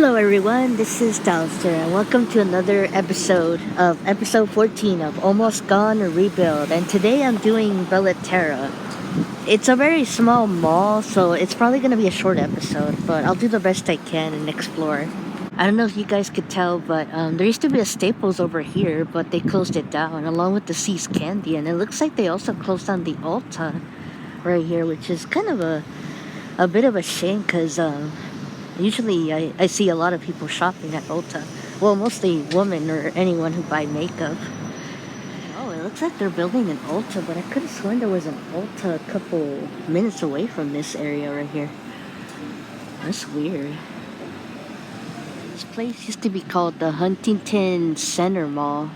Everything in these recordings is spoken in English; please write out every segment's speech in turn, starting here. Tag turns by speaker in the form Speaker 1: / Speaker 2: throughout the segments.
Speaker 1: Hello everyone, this is Dalster and welcome to another episode 14 of Almost Gone or Rebuild, and today I'm doing Bella Terra. It's a very small mall, so it's probably going to be a short episode, but I'll do the best I can and explore. I don't know if you guys could tell, but there used to be a Staples over here, but they closed it down along with the Seas Candy, and it looks like they also closed down the Ulta right here, which is kind of a bit of a shame because usually I see a lot of people shopping at Ulta. Well, mostly women or anyone who buy makeup. Oh, it looks like they're building an Ulta, but I could have sworn there was an Ulta a couple minutes away from this area right here. That's weird. This place used to be called the Huntington Center Mall.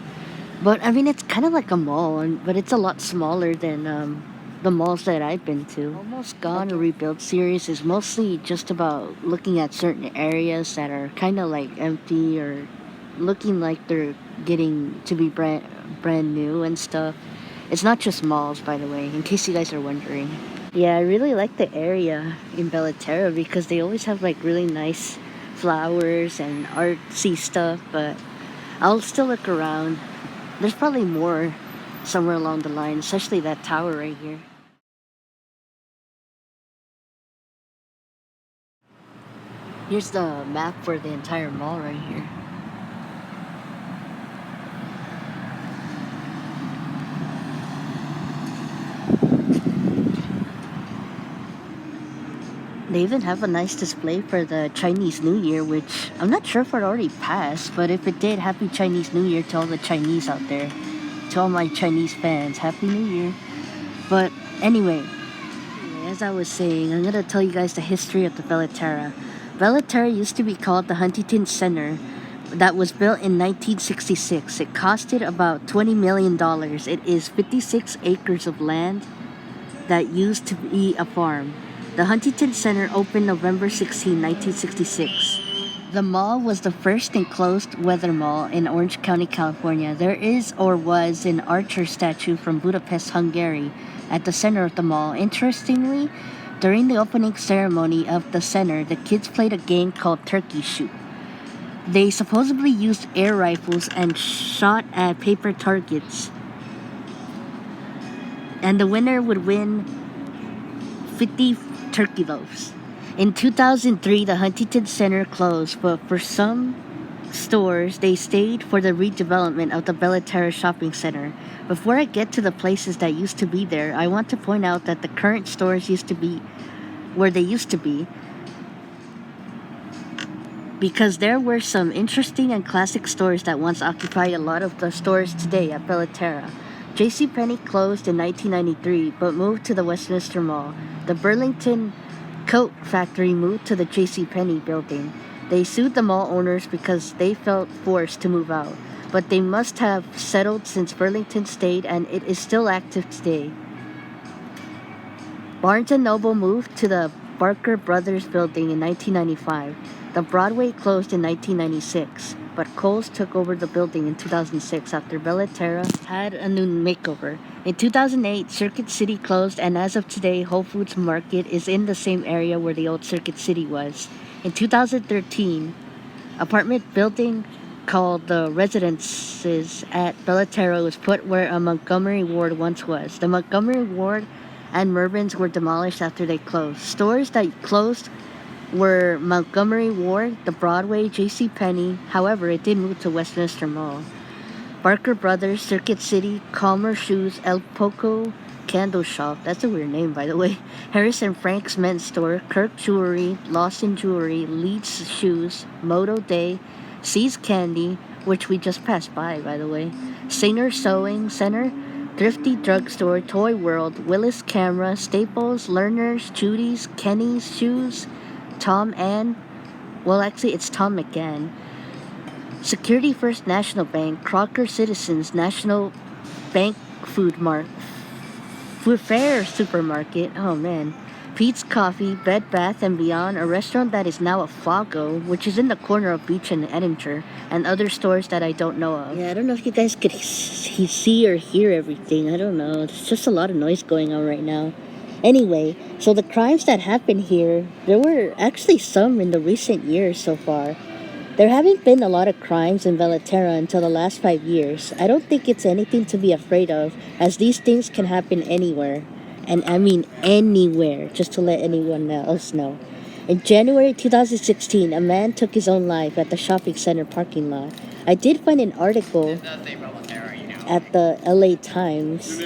Speaker 1: But I mean, it's kind of like a mall, but it's a lot smaller than the malls that I've been to. Almost Gone to Rebuild series is mostly just about looking at certain areas that are kind of like empty or looking like they're getting to be brand new and stuff. It's not just malls, by the way, in case you guys are wondering. Yeah, I really like the area in Bella Terra because they always have like really nice flowers and artsy stuff, but I'll still look around. There's probably more somewhere along the line, especially that tower right here. Here's the map for the entire mall right here. They even have a nice display for the Chinese New Year, which I'm not sure if it already passed, but if it did, Happy Chinese New Year to all the Chinese out there. To all my Chinese fans, Happy New Year. But anyway, as I was saying, I'm gonna tell you guys the history of the Bella Terra. Bella Terra used to be called the Huntington Center. That was built in 1966. It costed about $20 million. It is 56 acres of land that used to be a farm. The Huntington Center opened November 16, 1966. The mall was the first enclosed weather mall in Orange County, California. There is or was an Archer statue from Budapest, Hungary at the center of the mall. Interestingly, during the opening ceremony of the center, the kids played a game called Turkey Shoot. They supposedly used air rifles and shot at paper targets. And the winner would win 50 turkey loaves. In 2003, the Huntington Center closed, but for some stores, they stayed for the redevelopment of the Bella Terra shopping center. Before I get to the places that used to be there, I want to point out that the current stores used to be where they used to be, because there were some interesting and classic stores that once occupied a lot of the stores today at Bella Terra. JCPenney closed in 1993, but moved to the Westminster Mall. The Burlington Coat Factory moved to the JCPenney building. They sued the mall owners because they felt forced to move out, but they must have settled since Burlington stayed and it is still active today. Barnes & Noble moved to the Barker Brothers building in 1995. The Broadway closed in 1996, but Kohl's took over the building in 2006 after Bella Terra had a new makeover. In 2008, Circuit City closed, and as of today, Whole Foods Market is in the same area where the old Circuit City was. In 2013, apartment building called the Residences at Bella Terra was put where a Montgomery Ward once was. The Montgomery Ward and Mervyn's were demolished after they closed. Stores that closed were Montgomery Ward, the Broadway, JCPenney. However, it did move to Westminster Mall. Barker Brothers, Circuit City, Calmer Shoes, El Poco Candle Shop, that's a weird name by the way, Harris and Frank's Men's Store, Kirk Jewelry, Lawson Jewelry, Leeds Shoes, Moto Day, Seas Candy, which we just passed by the way, Singer Sewing Center, Thrifty Drugstore, Toy World, Willis Camera, Staples, Lerner's, Judy's, Kenny's Shoes, Tom Ann, well actually it's Tom McGann, Security First National Bank, Crocker Citizens, National Bank Food Fair Supermarket, oh man, Pete's Coffee, Bed Bath & Beyond, a restaurant that is now a Fogo, which is in the corner of Beach and Edinger, and other stores that I don't know of. Yeah, I don't know if you guys could see or hear everything, I don't know, there's just a lot of noise going on right now. Anyway, so the crimes that happened here, there were actually some in the recent years so far. There haven't been a lot of crimes in Bella Terra until the last 5 years. I don't think it's anything to be afraid of, as these things can happen anywhere. And I mean anywhere, just to let anyone else know. In January 2016, a man took his own life at the shopping center parking lot. I did find an article at the LA Times,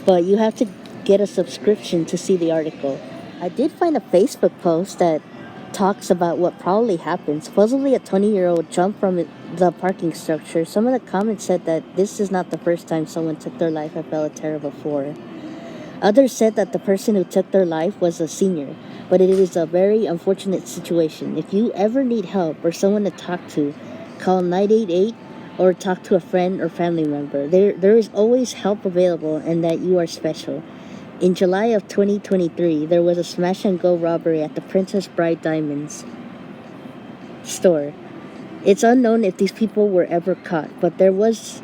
Speaker 1: but you have to get a subscription to see the article. I did find a Facebook post that talks about what probably happened. Supposedly, a 20-year-old jumped from the parking structure. Some of the comments said that this is not the first time someone took their life at Bella Terra before. Others said that the person who took their life was a senior, but it is a very unfortunate situation. If you ever need help or someone to talk to, call 988 or talk to a friend or family member. There is always help available, and that you are special. In July of 2023, there was a smash and go robbery at the Princess Bride Diamonds store. It's unknown if these people were ever caught, but there was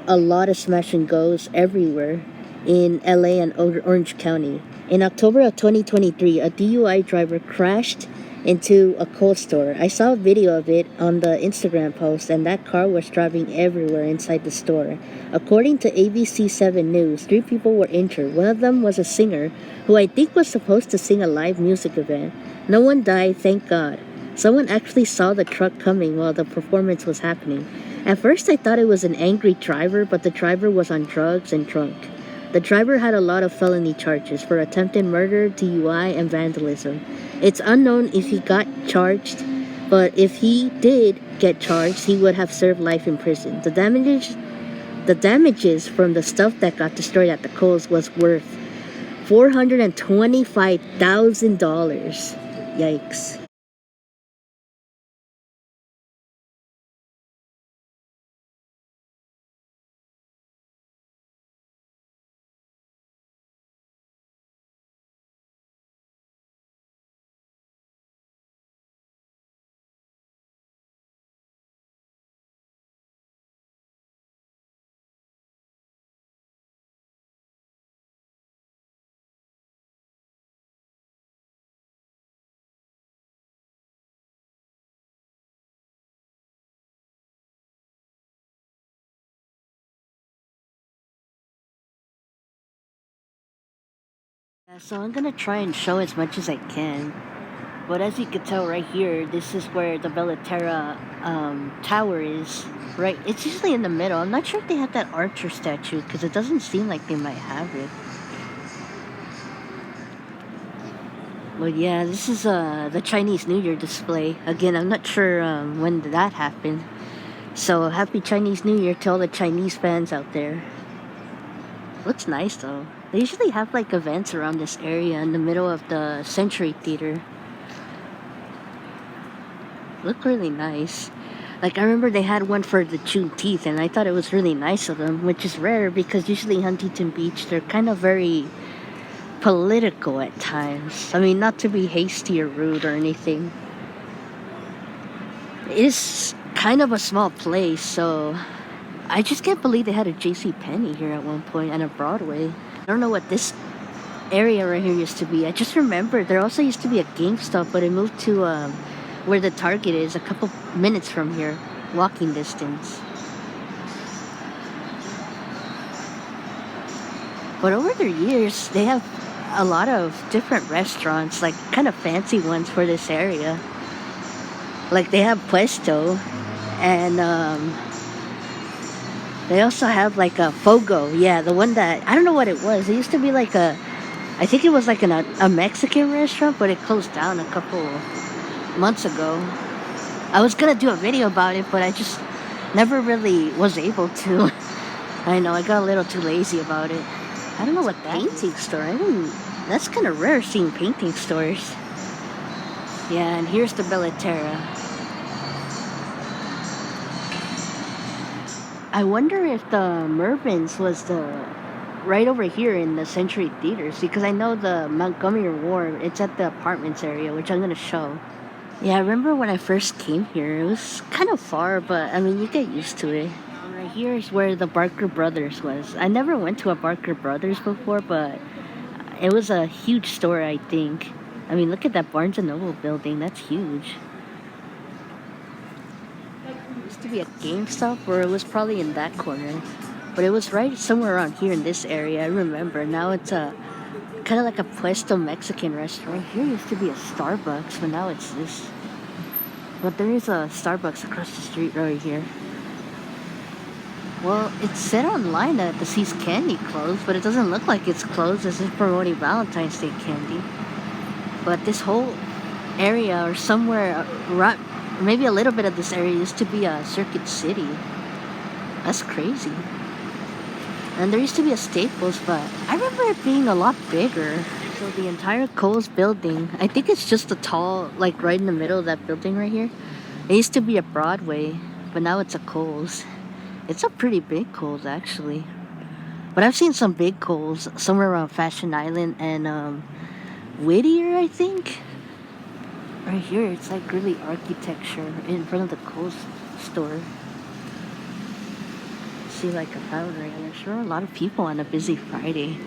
Speaker 1: a lot of smash and goes everywhere in LA and Orange County. In October of 2023, a DUI driver crashed into a Kohl's store. I saw a video of it on the Instagram post, and that car was driving everywhere inside the store. According to ABC 7 News, 3 people were injured. One of them was a singer who I think was supposed to sing a live music event. No one died, thank God. Someone actually saw the truck coming while the performance was happening. At first I thought it was an angry driver, but the driver was on drugs and drunk. The driver had a lot of felony charges for attempted murder, DUI, and vandalism. It's unknown if he got charged, but if he did get charged, he would have served life in prison. The damages from the stuff that got destroyed at the Kohl's was worth $425,000. Yikes. Yeah, so I'm gonna try and show as much as I can. But as you can tell right here, this is where the Bella Terra tower is. Right, it's usually in the middle. I'm not sure if they have that Archer statue, because it doesn't seem like they might have it. But yeah, this is the Chinese New Year display. Again, I'm not sure when did that happen. So happy Chinese New Year to all the Chinese fans out there. Looks nice though. They usually have like events around this area in the middle of the Century Theater. Look really nice. Like I remember they had one for the Juneteenth, and I thought it was really nice of them, which is rare because usually Huntington Beach they're kind of very political at times. I mean, not to be hasty or rude or anything. It's kind of a small place, so I just can't believe they had a J.C. Penney here at one point and a Broadway. I don't know what this area right here used to be. I just remember there also used to be a GameStop, but it moved to where the Target is, a couple minutes from here, walking distance. But over the years, they have a lot of different restaurants, like kind of fancy ones for this area. Like they have Puesto, and they also have like a Fogo. Yeah, the one that, I don't know what it was. It used to be like I think it was like a Mexican restaurant, but it closed down a couple months ago. I was gonna do a video about it, but I just never really was able to. I know, I got a little too lazy about it. I don't know what that painting store. I mean, that's kind of rare seeing painting stores. Yeah, and here's the Bella Terra. I wonder if the Mervyn's was the right over here in the Century Theaters, because I know the Montgomery Ward, it's at the apartments area, which I'm gonna show. Yeah, I remember when I first came here, it was kind of far, but I mean, you get used to it. Right here is where the Barker Brothers was. I never went to a Barker Brothers before, but it was a huge store, I think. I mean, look at that Barnes & Noble building. That's huge. Used to be a GameStop, or it was probably in that corner. But it was right somewhere around here in this area, I remember. Now it's a kind of like a Puesto Mexican restaurant. Here used to be a Starbucks, but now it's this. But there is a Starbucks across the street right here. Well, it said online that the Seas Candy closed, but it doesn't look like it's closed. This is promoting Valentine's Day candy. But this whole area, or somewhere, right, maybe a little bit of this area, used to be a Circuit City. That's crazy. And there used to be a Staples, but I remember it being a lot bigger. So the entire Kohl's building, I think it's just a tall, like right in the middle of that building right here. It used to be a Broadway, but now it's a Kohl's. It's a pretty big Kohl's actually. But I've seen some big Kohl's somewhere around Fashion Island and Whittier, I think. Right here, it's like really architecture in front of the Kohl's store. See like a fountain right here. Sure, a lot of people on a busy Friday.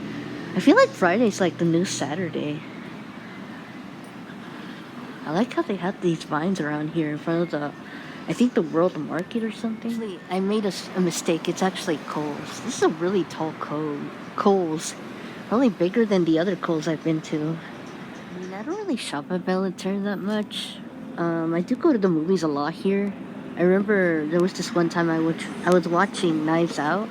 Speaker 1: I feel like Friday's like the new Saturday. I like how they have these vines around here in front of the, I think the World Market or something. Actually, I made a mistake. It's actually Kohl's. This is a really tall Kohl's. Probably bigger than the other Kohl's I've been to. I mean, I don't really shop at Bella Terra that much. I do go to the movies a lot here. I remember there was this one time I was watching Knives Out,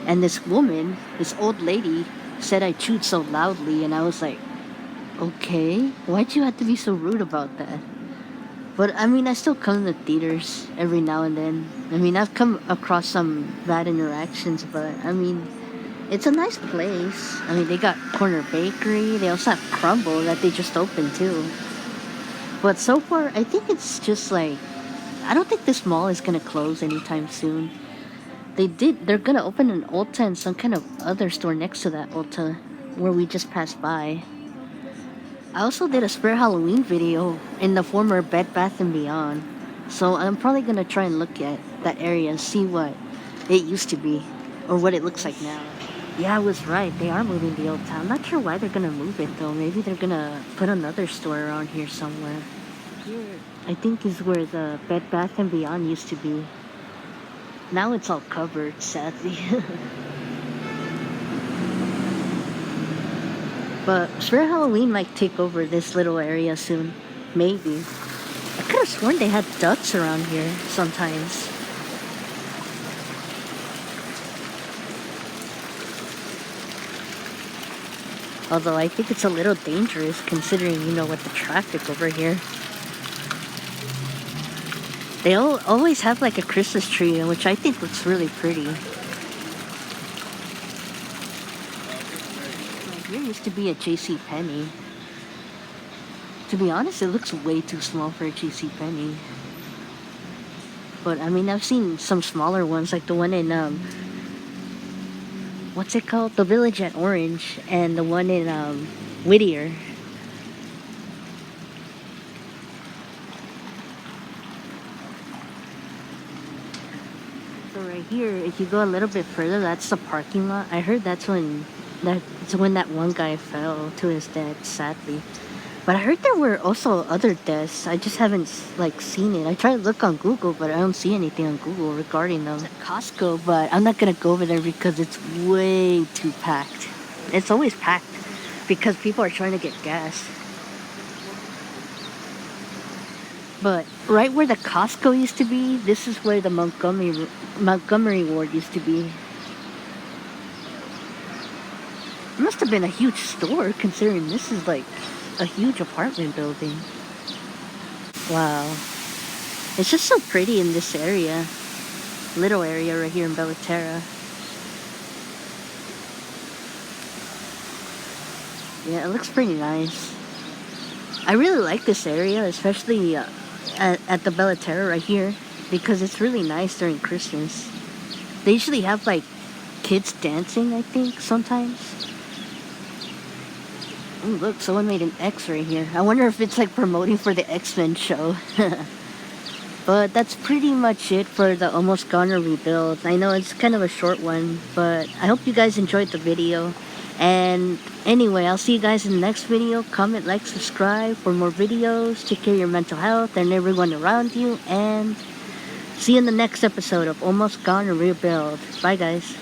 Speaker 1: and this woman, this old lady, said I chewed so loudly, and I was like, okay, why'd you have to be so rude about that? But I mean, I still come to the theaters every now and then. I mean, I've come across some bad interactions, but I mean, it's a nice place. I mean, they got Corner Bakery. They also have Crumble that they just opened too. But so far, I think it's just like, I don't think this mall is gonna close anytime soon. They're gonna open an Ulta and some kind of other store next to that Ulta where we just passed by. I also did a Spare Halloween video in the former Bed Bath & Beyond. So I'm probably gonna try and look at that area and see what it used to be or what it looks like now. Yeah, I was right. They are moving the Ulta. I'm not sure why they're gonna move it though. Maybe they're gonna put another store around here somewhere. Here, I think is where the Bed Bath & Beyond used to be. Now it's all covered, sadly. But Spare Halloween might take over this little area soon. Maybe. I could have sworn they had ducks around here sometimes. Although I think it's a little dangerous considering, what the traffic over here. They always have like a Christmas tree, which I think looks really pretty. Here used to be a JCPenney. To be honest, it looks way too small for a JCPenney. But I mean, I've seen some smaller ones, like the one in what's it called? The Village at Orange, and the one in Whittier. So right here, if you go a little bit further, that's the parking lot. I heard that's when that one guy fell to his death, sadly. But I heard there were also other deaths. I just haven't like seen it. I tried to look on Google, but I don't see anything on Google regarding them. It's at Costco, but I'm not gonna go over there because it's way too packed. It's always packed because people are trying to get gas. But right where the Costco used to be, this is where the Montgomery Ward used to be. It must have been a huge store considering this is like a huge apartment building. Wow. It's just so pretty in this area. Little area right here in Bella Terra. Yeah, it looks pretty nice. I really like this area, especially at the Bella Terra right here, because it's really nice during Christmas. They usually have like kids dancing, I think, sometimes. Ooh, look, someone made an X right here. I wonder if it's like promoting for the X-Men show. But that's pretty much it for the Almost Gone or Rebuild. I know it's kind of a short one, but I hope you guys enjoyed the video. And anyway, I'll see you guys in the next video. Comment, like, subscribe for more videos. Take care of your mental health and everyone around you. And See you in the next episode of Almost Gone to Rebuild. Bye, guys.